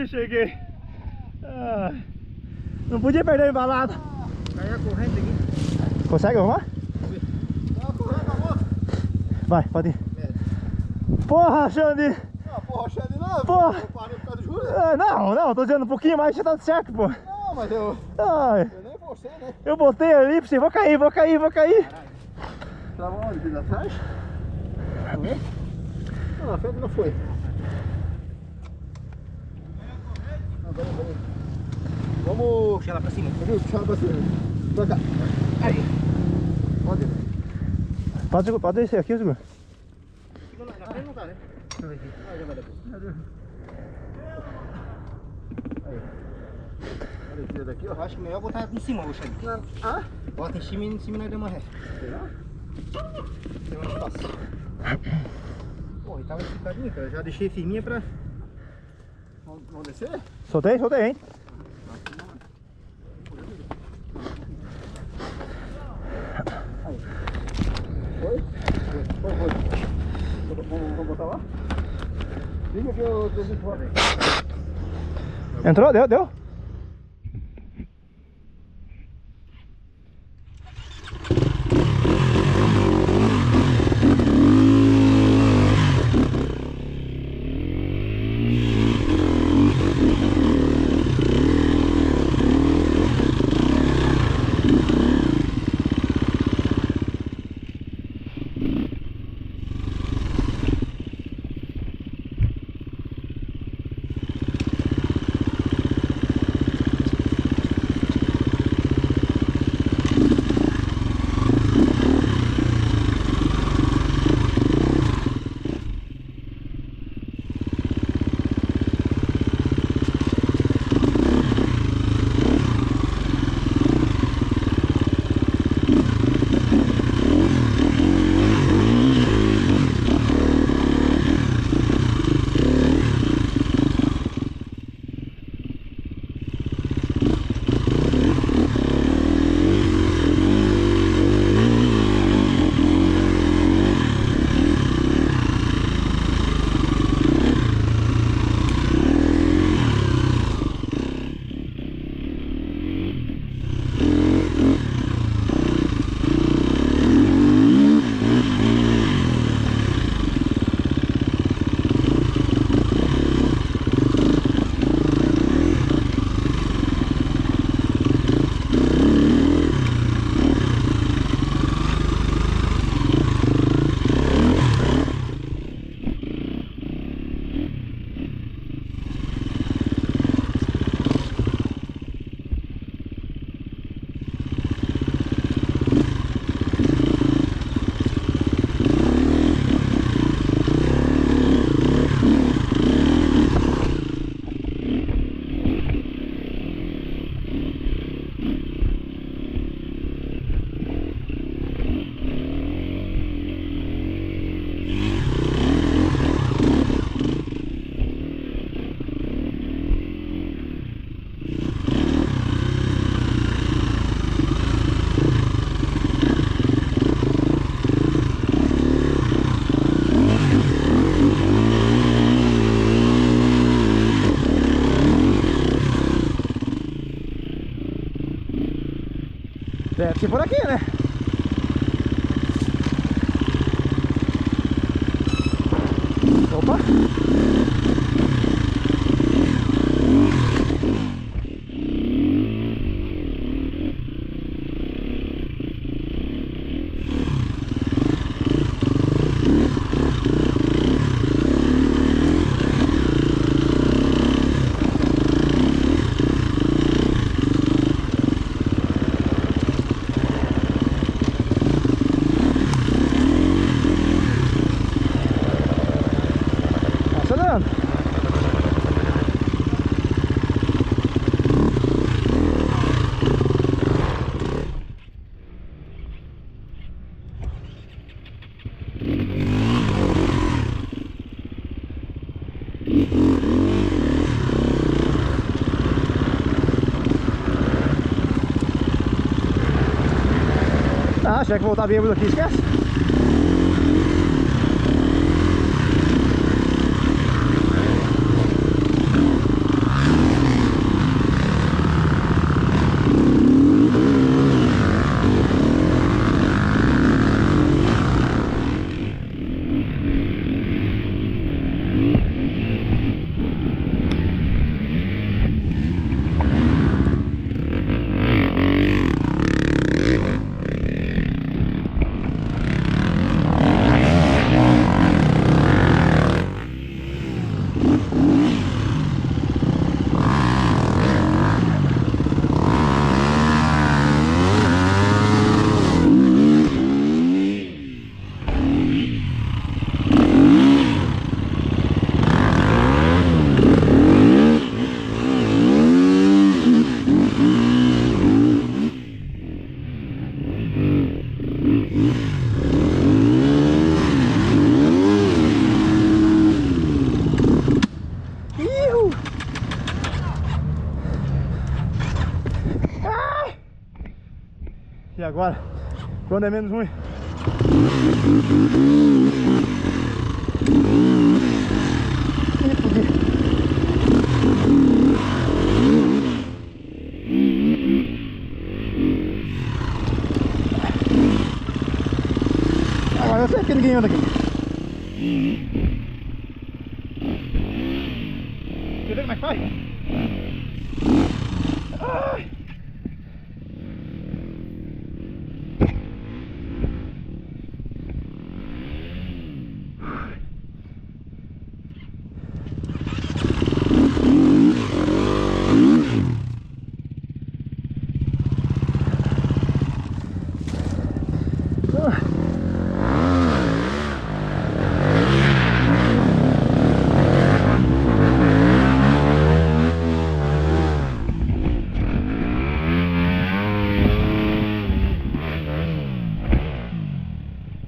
quase cheguei. Ah, não podia perder a embalada. Caiu a corrente aqui. Consegue arrumar? Vai, pode ir. Porra, Xande! Porra, Xande não. Porra! Eu parei por causa do Júlio. Não, tô dizendo um pouquinho mais, já tá certo, pô. Não, mas eu nem você, né? Eu botei ali pra você, vou cair. Tava onde? Aqui atrás? Não, na frente não foi. Não, peraí. Vamos... Puxa ela pra cima. Puxa ela pra cima. Pra cá. Aí. Pode descer aqui, segura. Na frente não tá, né? Ah, já vai depois. Olha esse daqui, ó. Acho que melhor botar em cima, o Xande. Ah? Bota em cima e nós damos uma ré. Será? Tem mais fácil. Porra, ele tava esticadinho, cara. Eu já deixei firminha pra... Vamos descer? Soltei, hein? Foi? Vamos botar lá? Liga que eu desci fora. Entrou? Deu? Deve ser por aqui, né? Opa! Ah, se tiver que voltar bêbado aqui, esquece. E agora, quando é menos ruim? Ih, fudi. Agora eu sei que ninguém anda aqui. Quer ver como é que faz? Ai.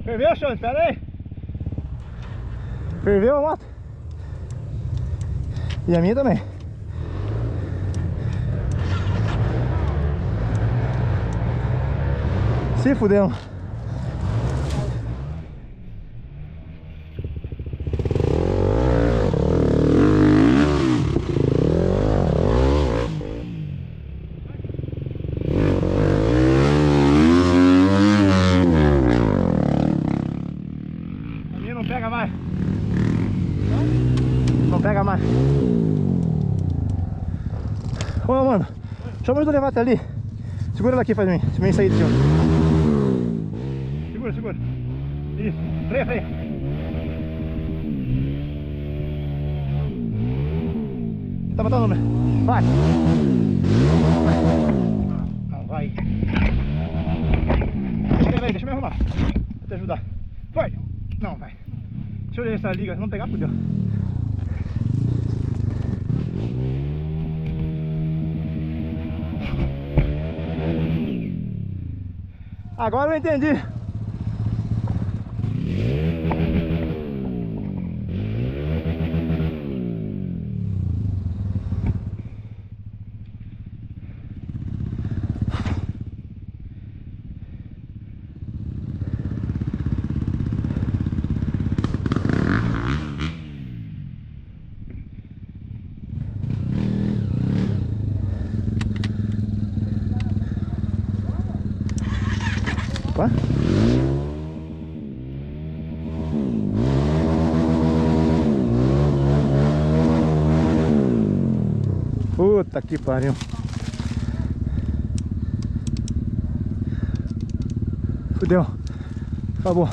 Ferveu, Xande? Espera aí. Ferveu a moto? E a minha também. Se fudeu. Não pega mais. Não pega mais. Ô, mano, chama de levar até ali. Segura ela aqui pra mim. Se vem sair de cima. Segura, segura. Isso. Freia, freia. Tá botando o número. Vai. Não, vai. Deixa eu me arrumar. Vou te ajudar. Vai. Não, vai. Deixa eu ver essa liga, não pegar, fudeu. Agora eu entendi. Opa. Puta que pariu. Fudeu. Acabou.